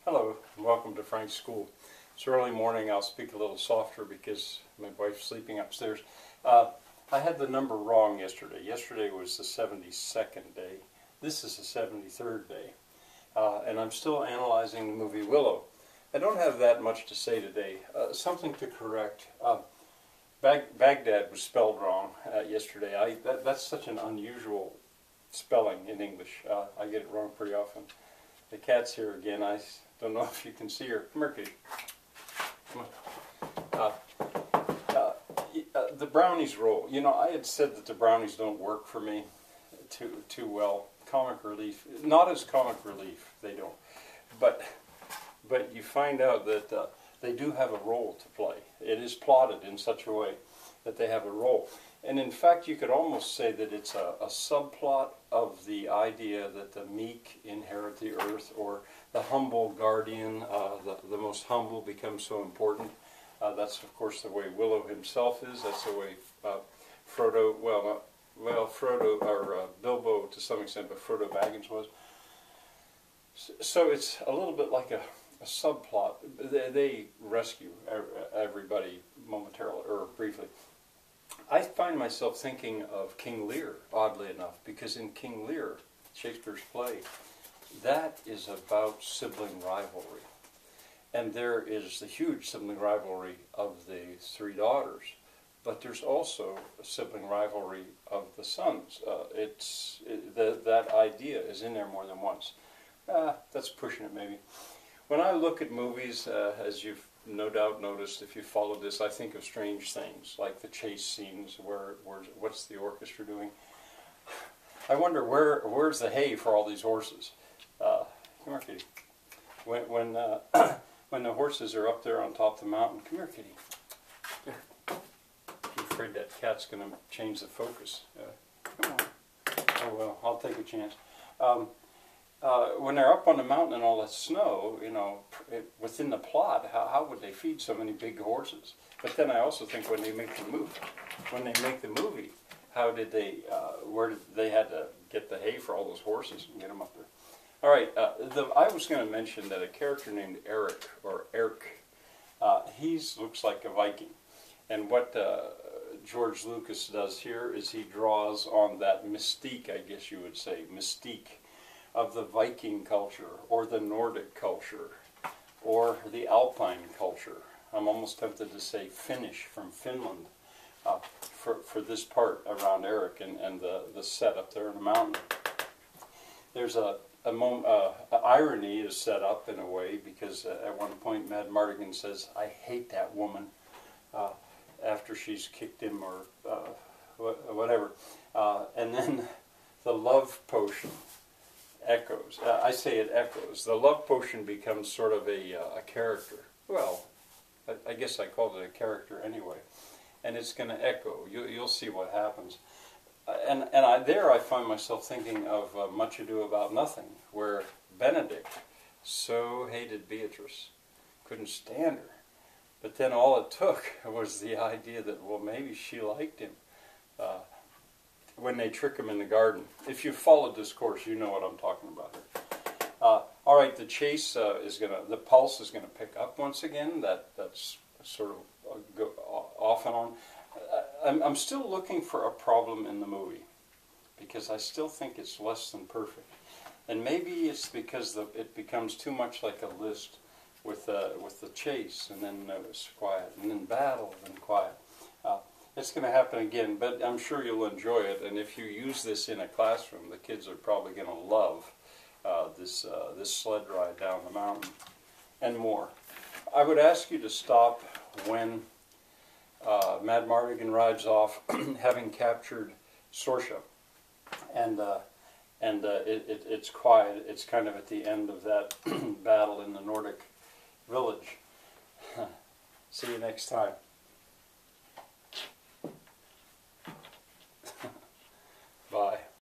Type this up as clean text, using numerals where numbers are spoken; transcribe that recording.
Hello, and welcome to Frank's School. It's early morning. I'll speak a little softer because my wife's sleeping upstairs. I had the number wrong yesterday. Yesterday was the 72nd day. This is the 73rd day. And I'm still analyzing the movie Willow. I don't have that much to say today. Something to correct. Baghdad was spelled wrong yesterday. That's such an unusual spelling in English. I get it wrong pretty often. The cat's here again. I don't know if you can see her. Come here, kitty. Come on. The brownies roll. You know, I had said that the brownies don't work for me too well. Comic relief, not as comic relief, they don't. But you find out that they do have a role to play. It is plotted in such a way that they have a role. And in fact, you could almost say that it's a subplot of the idea that the meek inherit the earth, or the humble guardian, the most humble, becomes so important. That's, of course, the way Willow himself is. That's the way Frodo, Frodo, or Bilbo to some extent, but Frodo Baggins was. So it's a little bit like a subplot. They rescue everybody momentarily, or briefly. I find myself thinking of King Lear, oddly enough, because in King Lear, Shakespeare's play, that is about sibling rivalry. And there is the huge sibling rivalry of the three daughters, but there's also a sibling rivalry of the sons. That idea is in there more than once. That's pushing it, maybe. When I look at movies, as you've no doubt noticed if you followed this, I think of strange things, like the chase scenes, what's the orchestra doing? I wonder where's the hay for all these horses? Come here, kitty. When the horses are up there on top of the mountain, come here, kitty. Here. I'm afraid that cat's going to change the focus. Come on. Oh well, I'll take a chance. When they're up on the mountain and all that snow, you know, within the plot, how would they feed so many big horses? But then I also think when they make the movie, how did they, where did they had to get the hay for all those horses and get them up there? All right, I was going to mention that a character named Erik, or Erik, he looks like a Viking. And what George Lucas does here is he draws on that mystique, I guess you would say, mystique of the Viking culture, or the Nordic culture, or the Alpine culture. I'm almost tempted to say Finnish, from Finland, for this part around Erik and the set up there in the mountain. There's irony is set up in a way, because at one point Madmartigan says, "I hate that woman," after she's kicked him or whatever. And then the love potion echoes. I say it echoes. The love potion becomes sort of a character. Well, I guess I called it a character anyway. And it's going to echo. You'll see what happens. And I find myself thinking of Much Ado About Nothing, where Benedict so hated Beatrice, couldn't stand her. But then all it took was the idea that, well, maybe she liked him. When they trick him in the garden. If you've followed this course, you know what I'm talking about here. All right, the chase the pulse is going to pick up once again. That's sort of go off and on. I'm still looking for a problem in the movie, because I still think it's less than perfect. And maybe it's because it becomes too much like a list with the chase, and then it's quiet, and then battle, and quiet. It's going to happen again, but I'm sure you'll enjoy it. And if you use this in a classroom, the kids are probably going to love this sled ride down the mountain and more. I would ask you to stop when Madmartigan rides off, having captured Sorsha, and it's quiet. It's kind of at the end of that battle in the Nordic village. See you next time.